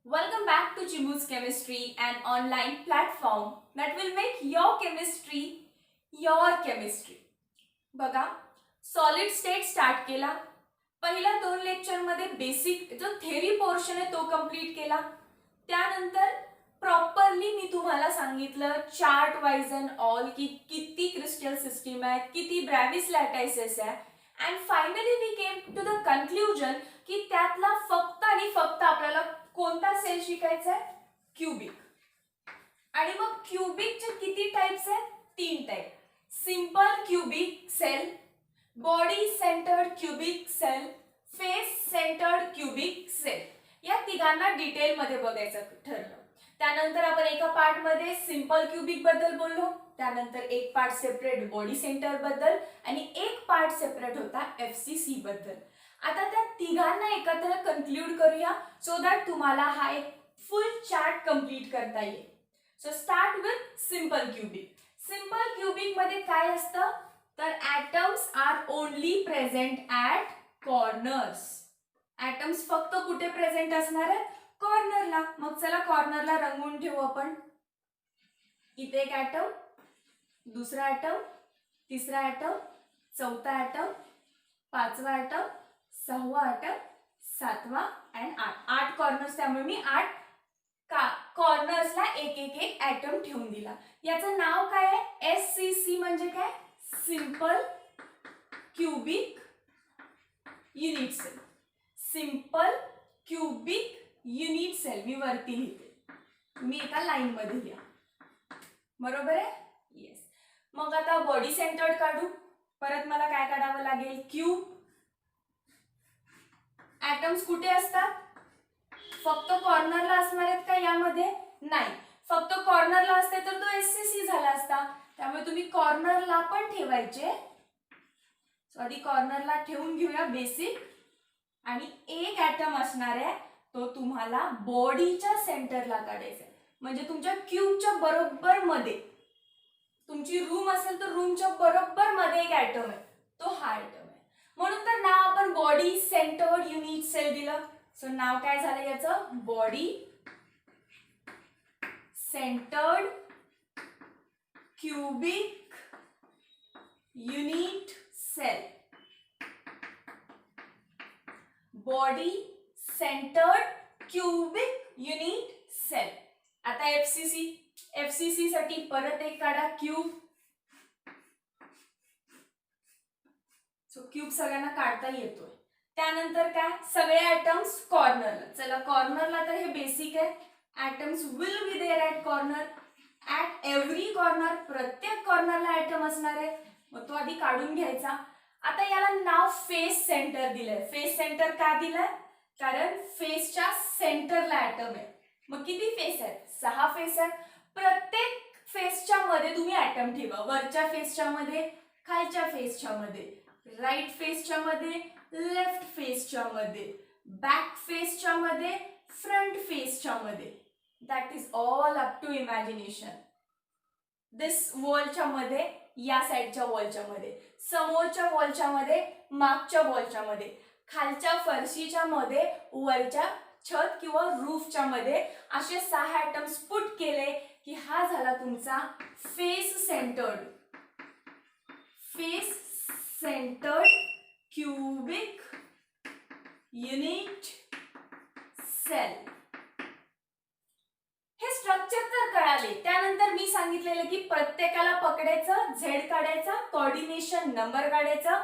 Welcome back to Chimu's Chemistry, an online platform that will make your chemistry your chemistry. बघा, solid state start केला. पहिल्या 2 लेक्चरमध्ये basic जो theory portion आहे तो कंप्लीट केला. त्यानंतर प्रॉपरली मी तुम्हाला सांगितलं चार्ट वाइज अँड ऑल की किती क्रिस्टल सिस्टीम आहेत, किती ब्रॅव्हिस लॅटायसेस आहे. And finally we came to the conclusion की त्यातला फक्त आणि फक्त आपल्याला कोणता सेल शिकायचा आहे? क्यूबिक. आणि मग क्यूबिकचे किती टाइप्स आहेत? 3 type. Simple cubic cell, body centered cubic cell, face centered cubic cell. या तिघांना डिटेल मध्ये बघायचं ठरलं. त्यानंतर आपण एका पार्ट मध्ये सिंपल क्यूबिक बद्दल बोललो, त्यानंतर एक पार्ट सेपरेट बॉडी सेंटर बद्दल आणि एक पार्ट सेपरेट होता एफसीसी बद्दल. आता त्या तिघांना एकत्र कन्क्लूड करूया सो दॅट तुम्हाला हा एक फुल चार्ट कंप्लीट करता येईल. So start with simple cubic. Simple cubic मध्ये काय असतं तर atoms are only present at corners. Atoms फक्त कुठे प्रेझेंट असणार आहेत? कॉर्नरला. मग चला कॉर्नरला रंगवून ठेवू आपण. इथे एक ॲटम, दुसरा ॲटम, तिसरा ॲटम, चौथा ॲटम, पाचवा ॲटम, सहावा ॲटम, सातवा अँड 8 कॉर्नर्स. त्यामुळे मी 8 कॉर्नर्सला एक एक एक ॲटम ठेवून दिला. याचं नाव काय आहे? एससीसी म्हणजे काय? Simple cubic unit cell. Simple cubic unit cell मी वरती लिहिते, तुम्ही एका लाईन मध्ये लिहा. बरोबर आहे? येस. मग आता बॉडी सेंटर्ड काढू. परत मला काय काढावं लागेल? क्यूब. ॲटम्स कुठे असतात? फक्त कॉर्नरला असणार आहेत का यामध्ये? नाही. फक्त कॉर्नरला असते तर तो एससीसी झाला असता. त्यामुळे तुम्ही कॉर्नरला पण ठेवायचे. आधी कॉर्नरला ठेवून घेऊया बेसिक. आणि एक ॲटम असणार आहे तो तुम्हाला बॉडीच्या सेंटरला काढायचा. म्हणजे तुमच्या क्यूबच्या बरोबर मध्ये, तुमची रूम असेल तर रूमच्या बरोबर मध्ये एक ॲटम आहे, तो हा ॲटम आहे. म्हणून तर नाव आपण बॉडी सेंटर्ड युनिट सेल दिलं. सो नाव काय झालं याचं? Body centered cubic unit cell. Body centered cubic unit cell. आता एफसीसी. एफसीसी साठी परत एक काढा क्यूब. सो क्यूब सगळ्यांना काढता येतोय. त्यानंतर काय? सगळे ॲटम्स कॉर्नरला. चला कॉर्नरला तर हे बेसिक आहे. Atoms will be there at corner. At every corner, प्रत्येक कॉर्नरला ॲटम असणार आहे. मग तो आधी काढून घ्यायचा. आता याला नाव फेस सेंटर दिलंय. फेस सेंटर का दिलंय? कारण फेसच्या सेंटरला ॲटम आहे. मग किती फेस आहेत? 6 फेस आहेत. प्रत्येक फेसच्या मध्ये तुम्ही ॲटम ठेवा. वरच्या फेसच्या मध्ये, खालच्या फेसच्या मध्ये, राईट फेसच्या मध्ये, लेफ्ट फेसच्या मध्ये, बॅक फेसच्या मध्ये, फ्रंट फेसच्या मध्ये. That is all up to imagination. This वॉलच्या मध्ये, या साईडच्या वॉलच्या मध्ये, समोरच्या वॉलच्या मध्ये, मागच्या वॉलच्या मध्ये, खालच्या फरशीच्या मध्ये, वरच्या छत किंवा रूफच्या मध्ये, असे 6 ॲटम्स पुट केले की हा झाला तुमचा face centered cubic unit cell. हे स्ट्रक्चर तर कळाले. त्यानंतर मी सांगितलेलं की प्रत्येकाला पकडायचं, झेड काढायचा, कोऑर्डिनेशन नंबर काढायचा,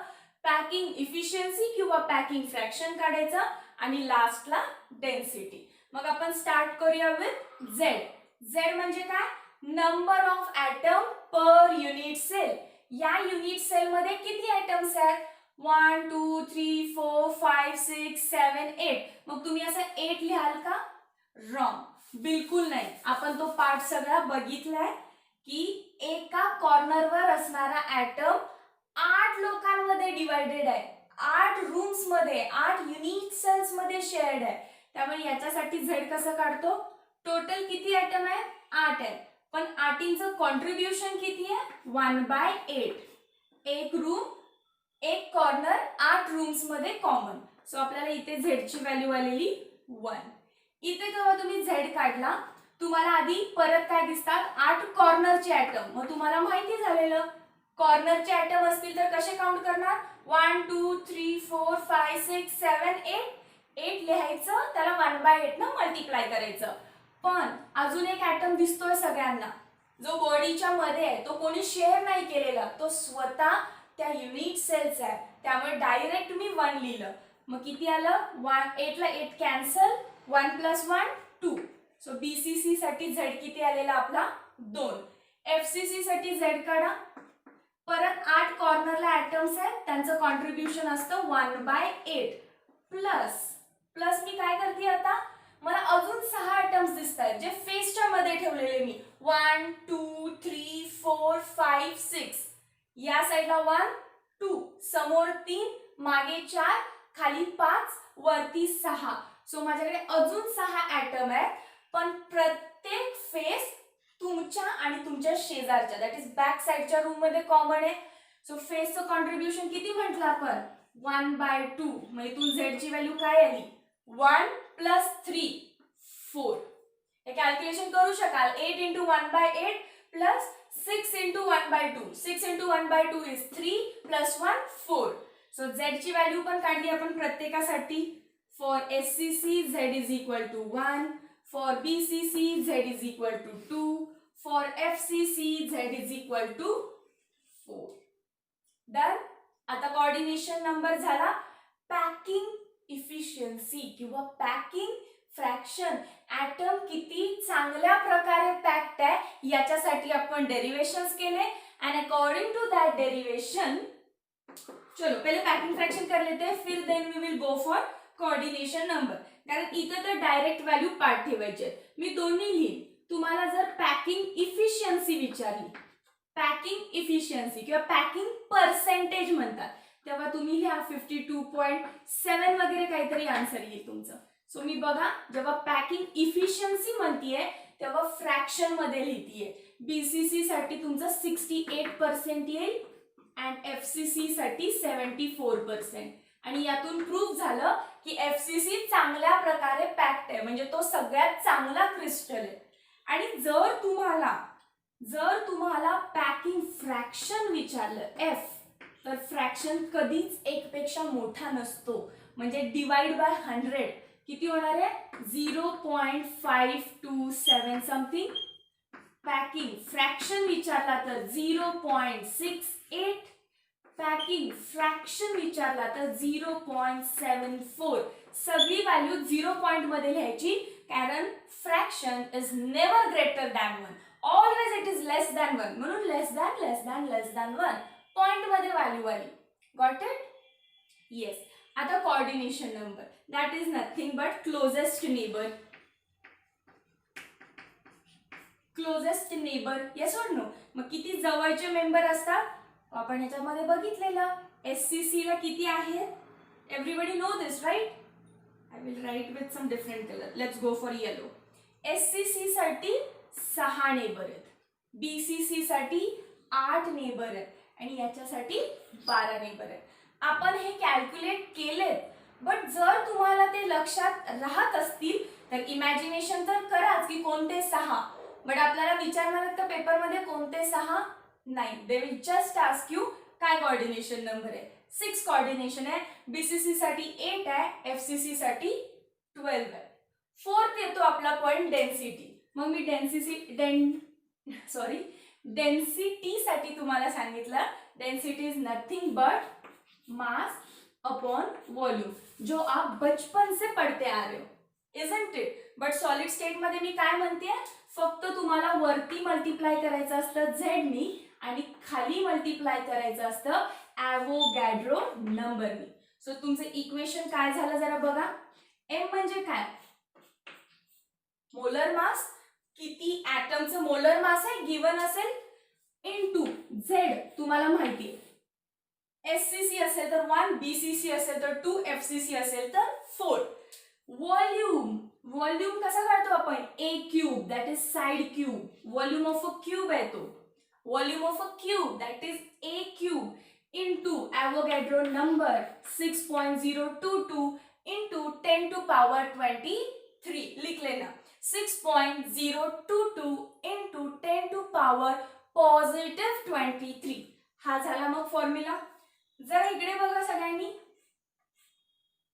पॅकिंग इफिशियन्सी किंवा पॅकिंग फ्रॅक्शन काढायचं आणि लास्टला डेन्सिटी. मग आपण स्टार्ट करूया विथ झेड. झेड म्हणजे काय? Number of atom per unit cell. या युनिट सेल मध्ये किती ॲटम्स आहेत? 1 2 3 4 5 6 7 8. मग तुम्ही असं 8 लिहाल का? रॉंग. बिलकुल नाही. आपण तो पार्ट सगळा बघितलाय की एका कॉर्नरवर असणारा ॲटम 8 लोकांमध्ये डिवायडेड आहे. 8 रूम्स मध्ये, 8 युनिट सेल्स मध्ये शेअर्ड आहे. त्यामुळे याच्यासाठी झेड कसं काढतो? टोटल किती ॲटम आहे? 8 आहे. पण 8चं कॉन्ट्रीब्युशन किती आहे? 1/8. एक रूम, एक कॉर्नर, 8 रूम्स मध्ये कॉमन. सो आपल्याला इथे झेडची व्हॅल्यू आलेली 1. इथे जेव्हा तुम्ही झेड काढला तुम्हाला आधी परत काय दिसतात 8 कॉर्नरचे ॲटम. मग तुम्हाला माहिती झालेलं कॉर्नरचे ॲटम असतील तर कसे काउंट करणार 1 2 3 4 5 6 7 8 8 लिहायचं त्याला 1/8 न मल्टिप्लाय करायचं. पण अजून एक ॲटम दिसतोय सगळ्यांना जो बॉडीच्या मध्ये आहे तो कोणी शेअर नाही केलेला तो स्वतः त्या युनिट सेल्स आहे त्यामुळे डायरेक्ट मी 1 लिहिलं. मग किती आलं 8 ला 8 कॅन्सल 1 + 1 2. सो बीसीसी साठी झेड किती आलेला आपला 2. एफसीसी साठी झेड काढा. परत 8 कॉर्नरला ॲटम्स आहेत त्यांचं कॉन्ट्रीब्युशन असतं 1/8 प्लस मी काय करते आता मला अजून 6 ॲटम्स दिसत आहेत जे फेसच्या मध्ये ठेवलेले मी 1 2 3 4 5 6 या साईडला 1 2 समोर 3 मागे 4 खाली 5 वरती 6. सो माझ्याकडे अजून 6 ॲटम आहेत पण प्रत्येक फेस तुमच्या आणि तुमच्या शेजारच्या दॅट इज बॅक साईडच्या रूम मध्ये कॉमन आहे. सो फेसचं कॉन्ट्रीब्युशन किती म्हटलं आपण 1/2. मग इथून झेडची व्हॅल्यू काय आली 1 + 3 4. हे कॅल्क्युलेशन करू शकाल 8 × 1/8 + 6 × 1/2. 6 × 1/2 इज 3 + 1 4. सो झेडची व्हॅल्यू पण काढली आपण प्रत्येकासाठी. For SCC Z is equal to 1. For BCC, Z is equal to 2. For FCC, Z is equal to 4. Done? आता कोऑर्डिनेशन नंबर झाला. पॅकिंग इफिशियन्सी किंवा पॅकिंग फ्रॅक्शन ॲटम किती चांगल्या प्रकारे पॅक्ड आहे याच्यासाठी आपण डेरिवेशन्स केले and according to that derivation चलो पहले पॅकिंग फ्रॅक्शन कर लेते हैं फिर then we will go for coordination number. कारण इथं तर डायरेक्ट व्हॅल्यू पाठ ठेवायचे. मी दोन्ही लिहीन. तुम्हाला जर पॅकिंग इफिशियन्सी विचारली पॅकिंग इफिशियन्सी किंवा पॅकिंग पर्सेंटेज म्हणतात तेव्हा तुम्ही लिहा 52.7 वगैरे काहीतरी आन्सर येईल तुमचं. सो मी बघा जेव्हा पॅकिंग इफिशियन्सी म्हणतीये तेव्हा फ्रॅक्शन मध्ये लिहितीये. बीसीसी साठी तुमचं 68% येईल अँड एफसीसी साठी 74%. आणि यातून प्रूफ झालं की एफसीसी चांगल्या प्रकारे पॅक्ड आहे म्हणजे तो सगळ्यात चांगला क्रिस्टल आहे. आणि जर तुम्हाला पॅकिंग फ्रॅक्शन विचारलं एफ तर फ्रॅक्शन कधीच 1 पेक्षा मोठा नसतो म्हणजे डिवाइड बाय 100 किती होणार आहे 0.527 समथिंग. पॅकिंग फ्रॅक्शन विचारला तर 0.68. पॅकिंग फ्रॅक्शन विचारला तर 0.74. सगळी व्हॅल्यू 0 पॉइंट मध्ये लिहायची कारण fraction is never greater than 1. Always it is less than 1 म्हणून लेस दॅन 1 पॉइंट मध्ये व्हॅल्यू आली. Got it? येस. आता coordination number that is nothing but closest neighbour. Closest neighbour yes or no. मग किती जवळचे मेंबर असतात आपण याच्यामध्ये बघितलेलं. एससीसी ला किती आहेत everybody know this right. I will write with some different colour. Let's go for yellow. SCC साठी 6 नेबर आहेत. बीसीसी साठी 8 नेबर आहेत आणि याच्यासाठी 12 नेबर आहेत. आपण हे कॅल्क्युलेट केलेत बट जर तुम्हाला ते लक्षात राहत असतील तर इमॅजिनेशन तर कराच की कोणते 6. बट आपल्याला विचारणार आहेत का पेपरमध्ये कोणते 6 नाही. They will just ask you काय कोऑर्डिनेशन नंबर आहे. 6 कोऑर्डिनेशन आहे. बीसीसी साठी 8 आहे. एफसीसी साठी 12 आहे. 4th येतो आपला पॉइंट डेन्सिटी. मग मी डेन्सिटी साठी तुम्हाला सांगितलं density is nothing but mass upon volume जो आप बचपन से पढ़ते आ रहे हो isn't it? But solid state मध्ये मी काय म्हणते फक्त तुम्हाला वरती मल्टिप्लाय करायचं असतं झेडनी आणि खाली मल्टिप्लाय करायचं असतं ॲव्होगॅड्रो नंबरनी. सो तुमचं इक्वेशन काय झालं जरा बघा. एम म्हणजे काय मोलर मास. किती ॲटमचं मोलर मास आहे गिवन असेल इनटू झेड तुम्हाला माहिती आहे. एससीसी असेल तर 1, बीसीसी असेल तर 2, एफसीसी असेल तर 4. व्हॉल्यूम कसा काढतो आपण a cube that is side cube. Volume of a cube आहे तो. Volume of a cube that is a cube into Avogadro number 6.022 into 10 to power 20 लिख लेना 6.022 इंटू 10 टू पॉवर पॉझिटिव्ह 23 हा झाला मग फॉर्म्युला. जरा इकडे बघा सगळ्यांनी,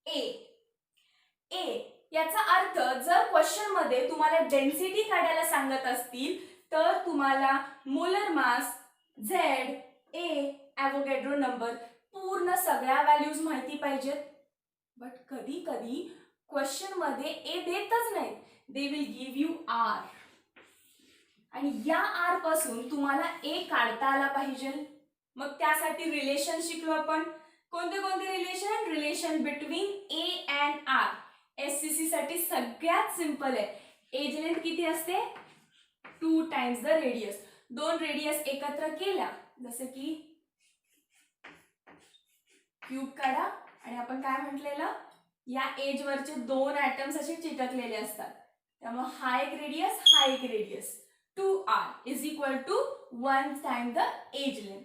ए याचा अर्थ जर क्वेश्चन मध्ये तुम्हाला डेन्सिटी काढायला सांगत असतील तर तुम्हाला molar mass, Z, Avogadro number पूर्ण सगळ्या व्हॅल्यूज माहिती पाहिजेत. बट कधी कधी क्वेश्चन मध्ये ए देतच नाही, they will give you R, आणि या आर पासून तुम्हाला ए काढता आला पाहिजे. मग त्यासाठी रिलेशन शिकलो आपण. कोणते कोणते relation? Relation between A and R. SCC साठी सगळ्यात सिंपल आहे. एज लेंथ किती असते? 2 टाइम्स द रेडियस. दोन रेडियस एकत्र केल्या, जसे की क्यूब काढा, आणि आपण काय म्हटलेलं, या एज वरचे दोन ॲटम्स असे चिटकलेले असतात, त्यामुळे हा एक रेडियस, हा एक radius. 2r is equal to 1 time the edge length.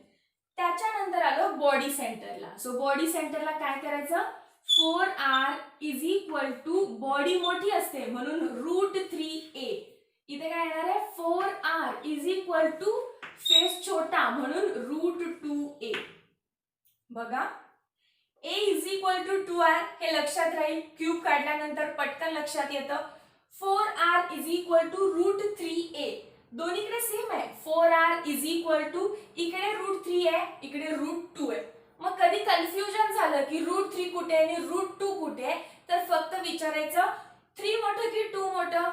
त्याच्यानंतर आलो बॉडी सेंटरला. सो बॉडी सेंटरला काय करायचं? 4r is equal to, body मोठी असते म्हणून √3a. इथे काय येणार आहे? 4r is equal to face छोटा म्हणून √2a. बघा, a is equal to 2r हे लक्षात राहील. क्यूब काढल्यानंतर पटकन लक्षात येतं. 4r is equal to √3a. दोन्हीकडे सेम आहे. 4r इज इक्वल टू, इकडे √3 आहे, इकडे √2 आहे. मग कधी कन्फ्युजन झालं की √3 कुठे आणि √2 कुठे आहे, तर फक्त विचारायचं 3 मोठं की 2 मोठं?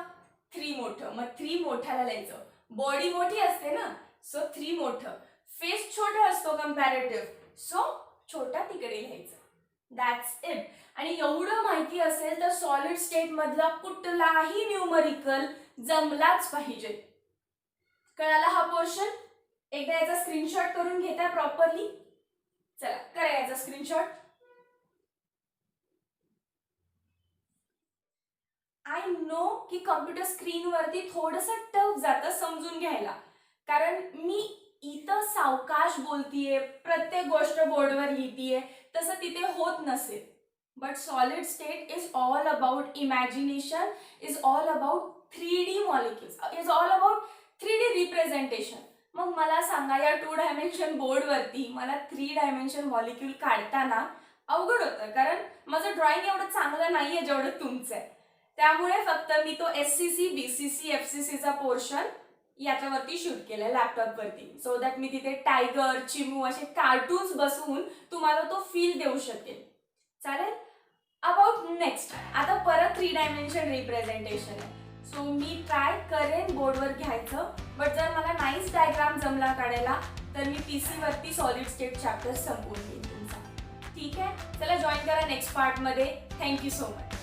3 मोठं. मग 3 मोठ्याला लिहायचं. बॉडी मोठी असते ना, सो 3 मोठं. फेस छोटा असतो कम्पॅरेटिव्ह, सो छोटा तिकडे लिहायचं. That's it. आणि एवढं माहिती असेल तर सॉलिड स्टेट मधला कुठलाही न्यूमरिकल जमलाच पाहिजे. कळाला हा पोर्शन? एकदा याचा स्क्रीनशॉट करून घेता प्रॉपरली. चला करा याचा स्क्रीनशॉट. आय नो की कम्प्युटर स्क्रीनवरती थोडंसं टफ जातं समजून घ्यायला, कारण मी इथं सावकाश बोलतीये, प्रत्येक गोष्ट बोर्डवर लिहितीये, तसं तिथे होत नसेल. But solid state is all about imagination, is all about 3D molecules, is all about 3D representation. मग मला सांगा, या 2 डायमेन्शन बोर्डवरती मला 3 डायमेन्शन मॉलिक्यूल काढताना अवघड होतं, कारण माझं ड्रॉइंग एवढं चांगलं नाहीये जेवढं तुमचं आहे. त्यामुळे फक्त मी तो SCC, BCC, FCCचा पोर्शन याच्यावरती शूट केलाय लॅपटॉपवरती, सो दॅट मी तिथे टायगर, चिमू असे कार्टून्स बसवून तुम्हाला तो फील देऊ शकेल. चालेल? अबाउट नेक्स्ट, आता परत 3 डायमेन्शन रिप्रेझेंटेशन आहे. सो मी ट्राय करेन बोर्डवर घ्यायचं, बट जर मला नाईस डायग्राम जमला काढायला तर मी PC वरती सॉलिड स्टेट चॅप्टर संपवून देईन तुमचा. ठीक आहे? चला जॉईन करा नेक्स्ट पार्टमध्ये. Thank you so much.